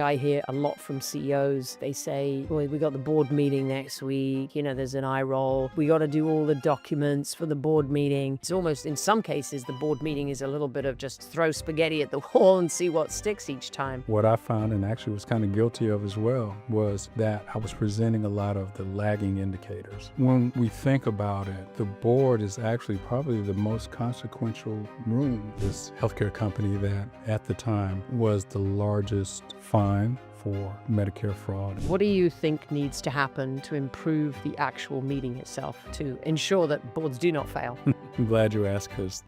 I hear a lot from CEOs. They say, well, we got the board meeting next week. There's an eye roll. We got to do all the documents for the board meeting. It's almost, in some cases, the board meeting is a little bit of just throw spaghetti at the wall and see what sticks each time. What I found, and actually was kind of guilty of as well, was that I was presenting a lot of the lagging indicators. When we think about it, the board is actually probably the most consequential room. This healthcare company that at the time was the largest fine for Medicare fraud. What do you think needs to happen to improve the actual meeting itself, to ensure that boards do not fail? I'm glad you asked, because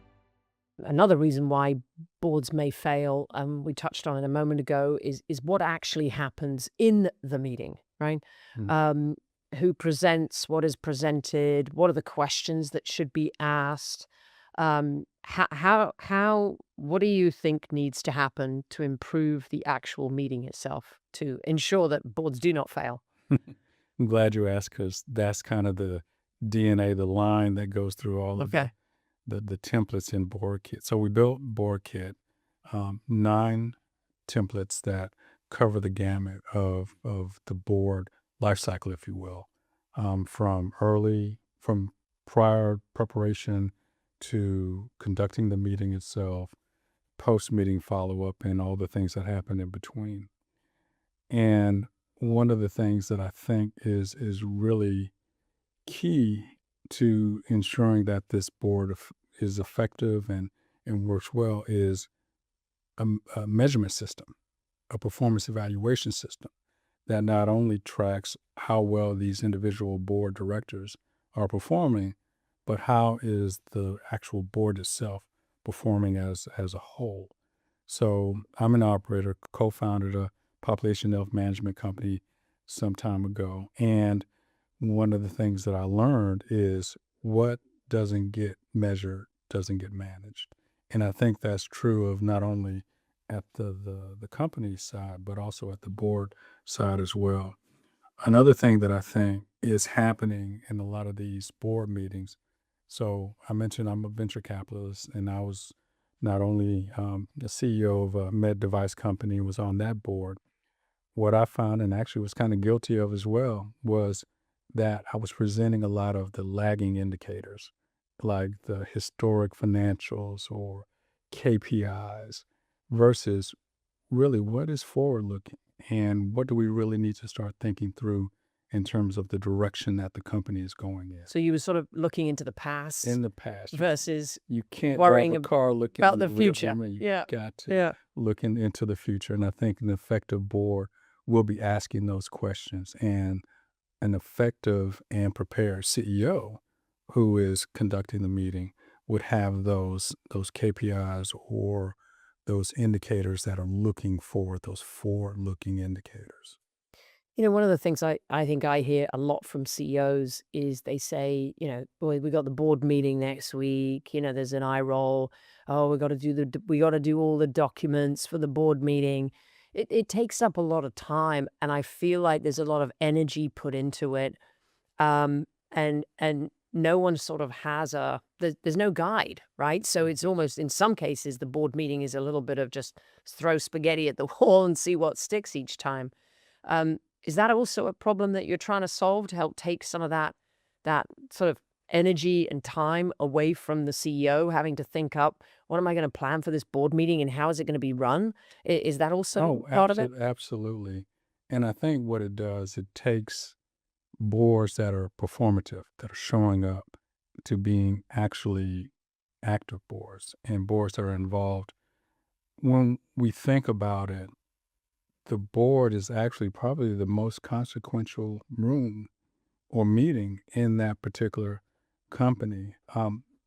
Another reason why boards may fail, we touched on it a moment ago, is what actually happens in the meeting, right? Mm. Who presents, what is presented, what are the questions that should be asked? What do you think needs to happen to improve the actual meeting itself, to ensure that boards do not fail? I'm glad you asked, because that's kind of the DNA, the line that goes through all of Okay. the templates in BoardKit. So we built BoardKit, 9 templates that cover the gamut of the board life cycle, if you will, from prior preparation to conducting the meeting itself, post-meeting follow-up, and all the things that happen in between. And one of the things that I think is really key to ensuring that this board is effective and works well is a measurement system, a performance evaluation system that not only tracks how well these individual board directors are performing, but how is the actual board itself performing as a whole. So I'm an operator, co-founded a population health management company some time ago, and one of the things that I learned is what doesn't get measured doesn't get managed. And I think that's true of not only at the company side, but also at the board side as well. Another thing that I think is happening in a lot of these board meetings. So I mentioned I'm a venture capitalist, and I was not only the CEO of a med device company, was on that board. What I found, and actually was kind of guilty of as well, was that I was presenting a lot of the lagging indicators, like the historic financials or KPIs, versus really what is forward looking and what do we really need to start thinking through in terms of the direction that the company is going in. So you were sort of looking into the past In the past, versus you can't drive worrying a car looking about in the the rear future. view mirror. You Yeah. got to Yeah. look into the future. And I think an effective board will be asking those questions, and an effective and prepared CEO who is conducting the meeting would have those KPIs or those indicators that are looking forward, those forward-looking indicators. One of the things I think I hear a lot from CEOs is they say, boy, we got the board meeting next week. There's an eye roll. Oh, we got to do all the documents for the board meeting. It takes up a lot of time, and I feel like there's a lot of energy put into it. And no one sort of has there's no guide, right? So it's almost, in some cases, the board meeting is a little bit of just throw spaghetti at the wall and see what sticks each time. Is that also a problem that you're trying to solve, to help take some of that sort of energy and time away from the CEO having to think up, what am I going to plan for this board meeting and how is it going to be run? Is that also Oh, part of it? absolutely. And I think what it does, it takes boards that are performative, that are showing up, to being actually active boards and boards that are involved. When we think about it, the board is actually probably the most consequential room or meeting in that particular company.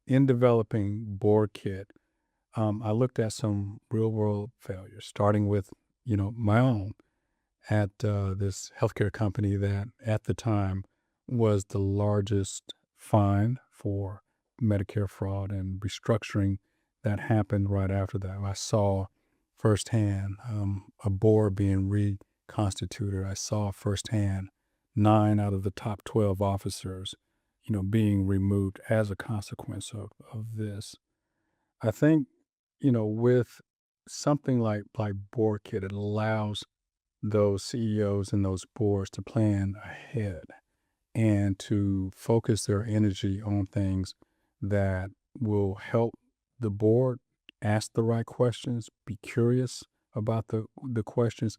In developing Board Kit, I looked at some real world failures, starting with my own at this healthcare company that at the time was the largest fine for Medicare fraud and restructuring that happened right after that. I saw firsthand a board being reconstituted. I saw firsthand 9 out of the top 12 officers, being removed as a consequence of this. I think, with something like Board Kit, it allows those CEOs and those boards to plan ahead and to focus their energy on things that will help the board ask the right questions, be curious about the questions,